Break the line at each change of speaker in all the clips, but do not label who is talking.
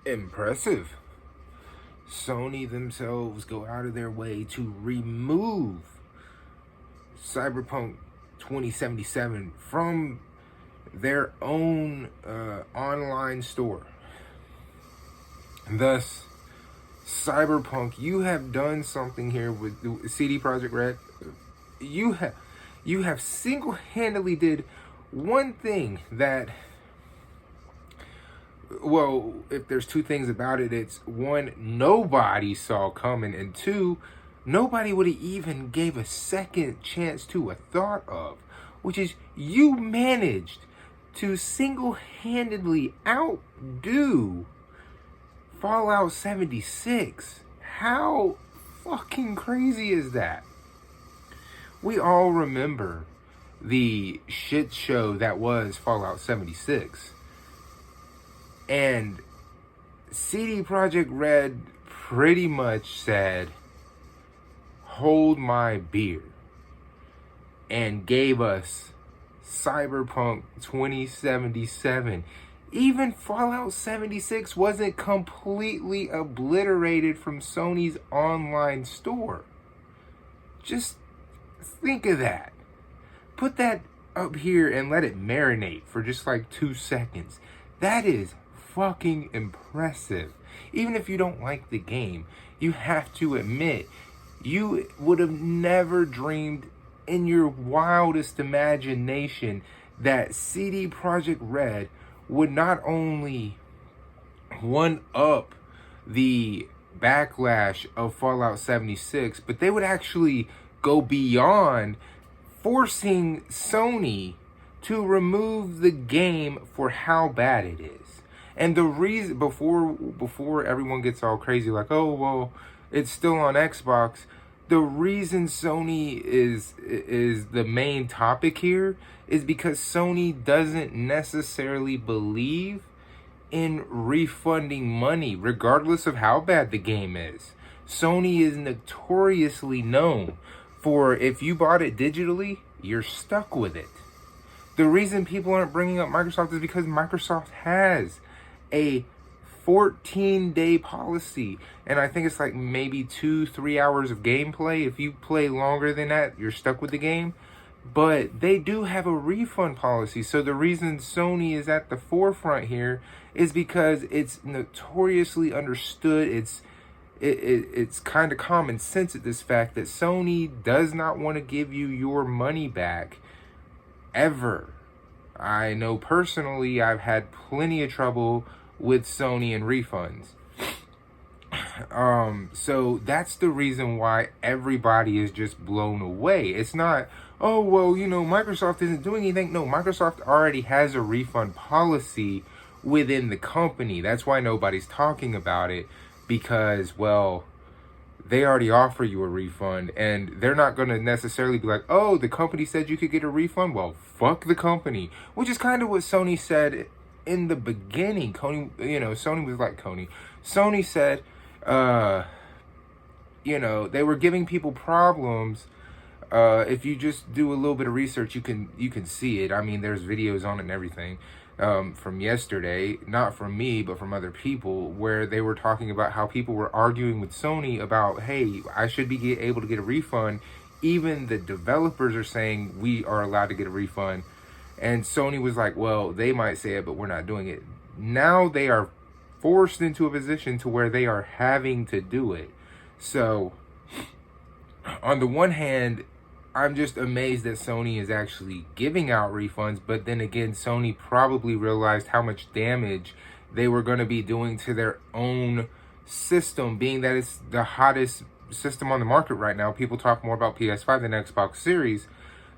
Impressive. Sony themselves go out of their way to remove CyberPunk 2077 from their own online store. Thus, Cyberpunk, you have done something here with the CD Projekt Red. You have single-handedly did one thing that, well, if there's two things about it, it's one, nobody saw coming, and two, nobody would have even gave a second chance to a thought of, which is you managed to single-handedly outdo FallOut76. How fucking crazy is that? We all remember the shit show that was FallOut76. And CD Projekt Red pretty much said, hold my beer, and gave us CyberPunk 2077. Even Fallout 76 wasn't completely obliterated from Sony's online store. Just think of that. Put that up here and let it marinate for just like 2 seconds. That is fucking impressive. Even if you don't like the game, you have to admit, you would have never dreamed in your wildest imagination that CD Projekt Red would not only one up the backlash of Fallout 76, but they would actually go beyond forcing Sony to remove the game for how bad it is. And the reason, before everyone gets all crazy like, oh, well, it's still on Xbox, the reason Sony is the main topic here is because Sony doesn't necessarily believe in refunding money, regardless of how bad the game is. Sony is notoriously known for, if you bought it digitally, you're stuck with it. The reason people aren't bringing up Microsoft is because Microsoft has a 14-day policy, and I think it's like maybe 2-3 hours of gameplay. If you play longer than that, you're stuck with the game. But they do have a refund policy. So the reason Sony is at the forefront here is because it's notoriously understood. It's kind of common sense at this fact that Sony does not want to give you your money back ever. I know personally I've had plenty of trouble with Sony and refunds. So that's the reason why everybody is just blown away. It's not, oh, well, Microsoft isn't doing anything. No, Microsoft already has a refund policy within the company. That's why nobody's talking about it, because, well, they already offer you a refund, and they're not going to necessarily be like, oh, the company said you could get a refund? Well, fuck the company. Which is kind of what Sony said in the beginning. Sony was like Sony said, they were giving people problems. If you just do a little bit of research, you can see it. I mean, there's videos on it and everything from yesterday, not from me, but from other people, where they were talking about how people were arguing with Sony about, hey, I should be able to get a refund. Even the developers are saying we are allowed to get a refund. And Sony was like, well, they might say it, but we're not doing it. Now they are forced into a position to where they are having to do it. So, on the one hand, I'm just amazed that Sony is actually giving out refunds. But then again, Sony probably realized how much damage they were going to be doing to their own system, being that it's the hottest system on the market right now. People talk more about PS5 than Xbox Series.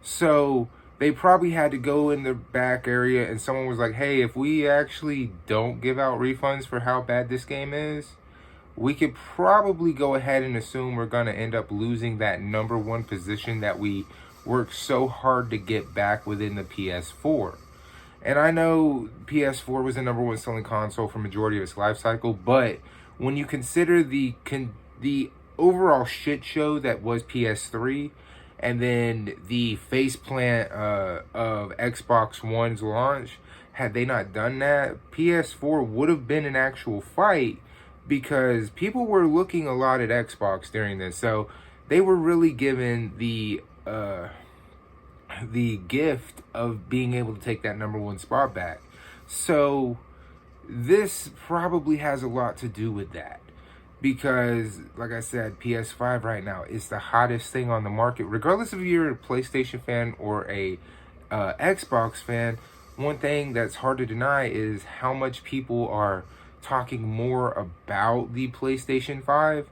So they probably had to go in the back area, and someone was like, hey, if we actually don't give out refunds for how bad this game is, we could probably go ahead and assume we're going to end up losing that #1 position that we worked so hard to get back within the PS4. And I know PS4 was the #1 selling console for majority of its life cycle, but when you consider the overall shit show that was PS3, and then the faceplant of Xbox One's launch, had they not done that, PS4 would have been an actual fight, because people were looking a lot at Xbox during this. So they were really given the gift of being able to take that #1 spot back. So this probably has a lot to do with that, because like I said, PS5 right now is the hottest thing on the market. Regardless if you're a PlayStation fan or a Xbox fan, one thing that's hard to deny is how much people are talking more about the PlayStation 5.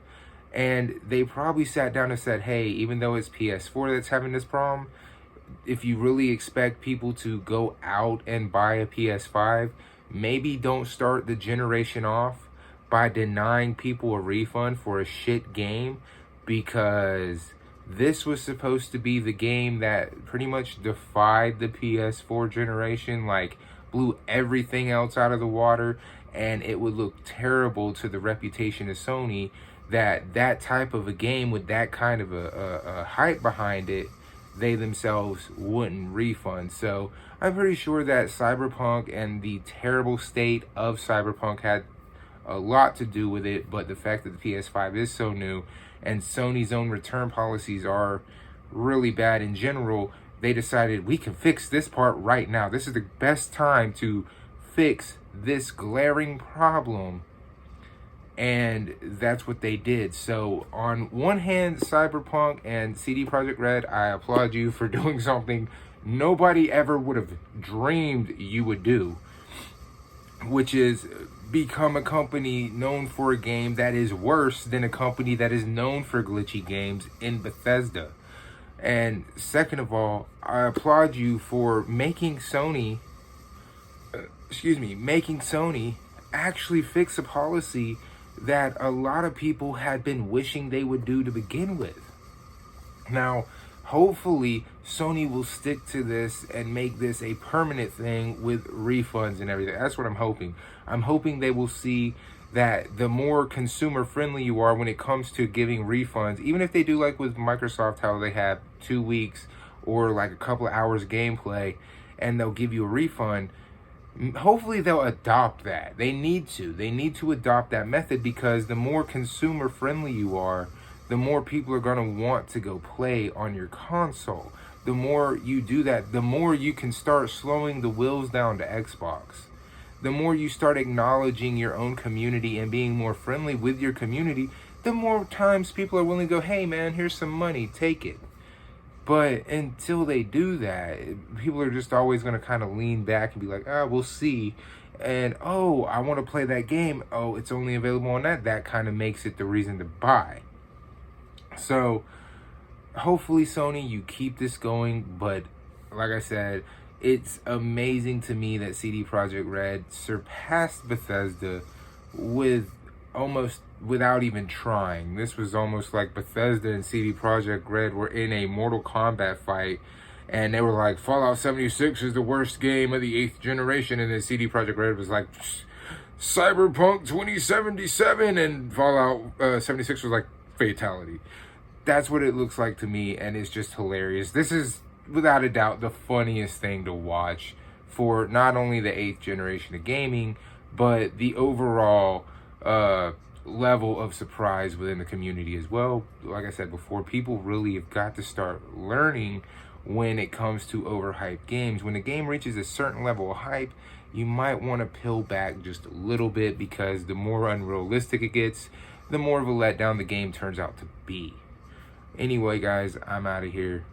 And they probably sat down and said, hey, even though it's PS4 that's having this problem, if you really expect people to go out and buy a PS5, maybe don't start the generation off by denying people a refund for a shit game, because this was supposed to be the game that pretty much defied the PS4 generation, like blew everything else out of the water, and it would look terrible to the reputation of Sony that that type of a game with that kind of a hype behind it, they themselves wouldn't refund. So I'm pretty sure that Cyberpunk and the terrible state of Cyberpunk had a lot to do with it, but the fact that the PS5 is so new and Sony's own return policies are really bad in general, they decided we can fix this part right now. This is the best time to fix this glaring problem. And that's what they did. So on one hand, Cyberpunk and CD Projekt Red, I applaud you for doing something nobody ever would have dreamed you would do, which is become a company known for a game that is worse than a company that is known for glitchy games in Bethesda. And second of all, I applaud you for making Sony actually fix a policy that a lot of people had been wishing they would do to begin with. Now, hopefully, Sony will stick to this and make this a permanent thing with refunds and everything. That's what I'm hoping. I'm hoping they will see that the more consumer friendly you are when it comes to giving refunds, even if they do like with Microsoft, how they have 2 weeks or like a couple of hours gameplay and they'll give you a refund, hopefully they'll adopt that. They need to adopt that method, because the more consumer friendly you are, the more people are going to want to go play on your console. The more you do that, the more you can start slowing the wheels down to Xbox. The more you start acknowledging your own community and being more friendly with your community, the more times people are willing to go, hey man, here's some money, take it. But until they do that, people are just always going to kind of lean back and be like, we'll see. And, oh, I want to play that game. Oh, it's only available on that. That kind of makes it the reason to buy. So, hopefully, Sony, you keep this going. But, like I said, it's amazing to me that CD Projekt Red surpassed Bethesda without even trying. This was almost like Bethesda and CD Projekt Red were in a Mortal Kombat fight, and they were like, FallOut76 is the worst game of the 8th generation, and then CD Projekt Red was like, CyberPunk2077, and Fallout 76 was like, fatality. That's what it looks like to me, and it's just hilarious. This is, without a doubt, the funniest thing to watch for not only the 8th generation of gaming, but the overall level of surprise within the community as well. Like I said before, people really have got to start learning when it comes to overhyped games. When a game reaches a certain level of hype, you might want to peel back just a little bit, because the more unrealistic it gets, the more of a letdown the game turns out to be. Anyway, guys, I'm out of here.